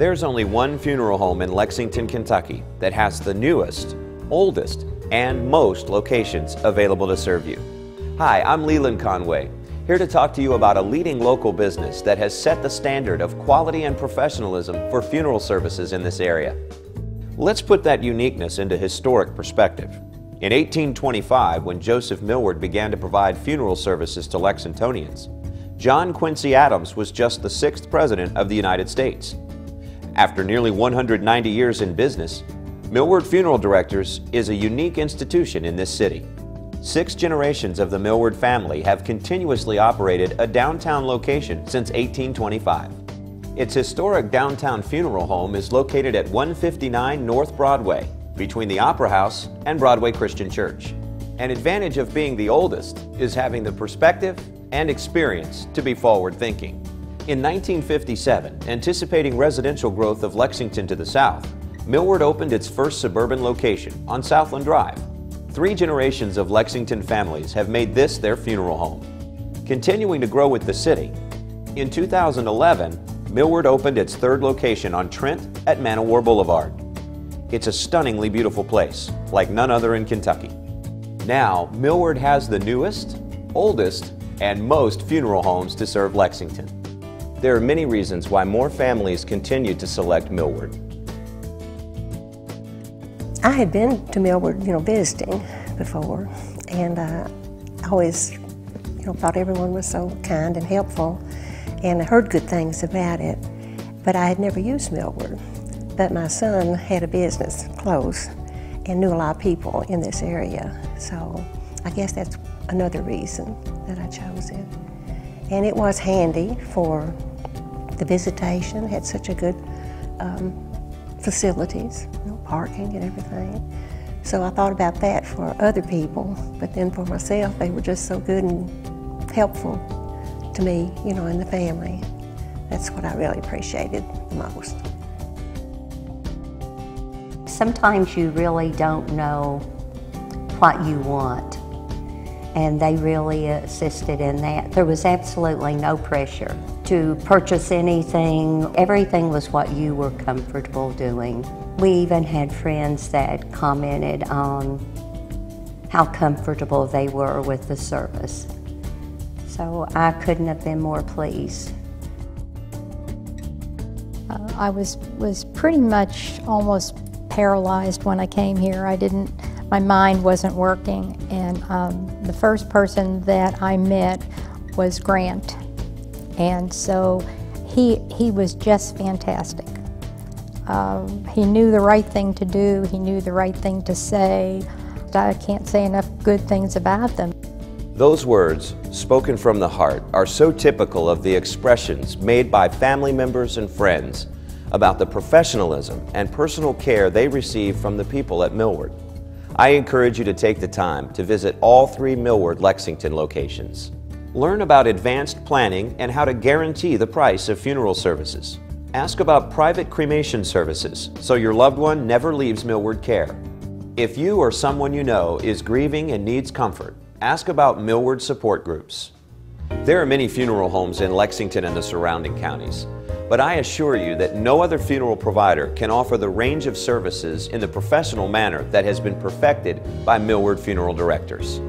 There's only one funeral home in Lexington, Kentucky that has the newest, oldest, and most locations available to serve you. Hi, I'm Leland Conway, here to talk to you about a leading local business that has set the standard of quality and professionalism for funeral services in this area. Let's put that uniqueness into historic perspective. In 1825, when Joseph Milward began to provide funeral services to Lexingtonians, John Quincy Adams was just the 6th President of the United States. After nearly 190 years in business, Milward Funeral Directors is a unique institution in this city. 6 generations of the Milward family have continuously operated a downtown location since 1825. Its historic downtown funeral home is located at 159 North Broadway, between the Opera House and Broadway Christian Church. An advantage of being the oldest is having the perspective and experience to be forward-thinking. In 1957, anticipating residential growth of Lexington to the south, Milward opened its first suburban location on Southland Drive. 3 generations of Lexington families have made this their funeral home. Continuing to grow with the city, in 2011, Milward opened its 3rd location on Trent at Manowar Boulevard. It's a stunningly beautiful place, like none other in Kentucky. Now, Milward has the newest, oldest, and most funeral homes to serve Lexington. There are many reasons why more families continue to select Milward. I had been to Milward, visiting before, and I always, thought everyone was so kind and helpful, and I heard good things about it, but I had never used Milward. But my son had a business close and knew a lot of people in this area, so I guess that's another reason that I chose it. And it was handy for the visitation, had such a good facilities, parking and everything. So I thought about that for other people, but then for myself, they were just so good and helpful to me, and the family. That's what I really appreciated the most. Sometimes you really don't know what you want, and they really assisted in that. There was absolutely no pressure to purchase anything. Everything was what you were comfortable doing. We even had friends that commented on how comfortable they were with the service. So I couldn't have been more pleased. I was pretty much almost paralyzed when I came here. My mind wasn't working, and the first person that I met was Grant. And so he was just fantastic. He knew the right thing to do, he knew the right thing to say. I can't say enough good things about them. Those words, spoken from the heart, are so typical of the expressions made by family members and friends about the professionalism and personal care they receive from the people at Milward. I encourage you to take the time to visit all 3 Milward Lexington locations. Learn about advanced planning and how to guarantee the price of funeral services. Ask about private cremation services so your loved one never leaves Milward care. If you or someone you know is grieving and needs comfort, ask about Milward support groups. There are many funeral homes in Lexington and the surrounding counties, but I assure you that no other funeral provider can offer the range of services in the professional manner that has been perfected by Milward Funeral Directors.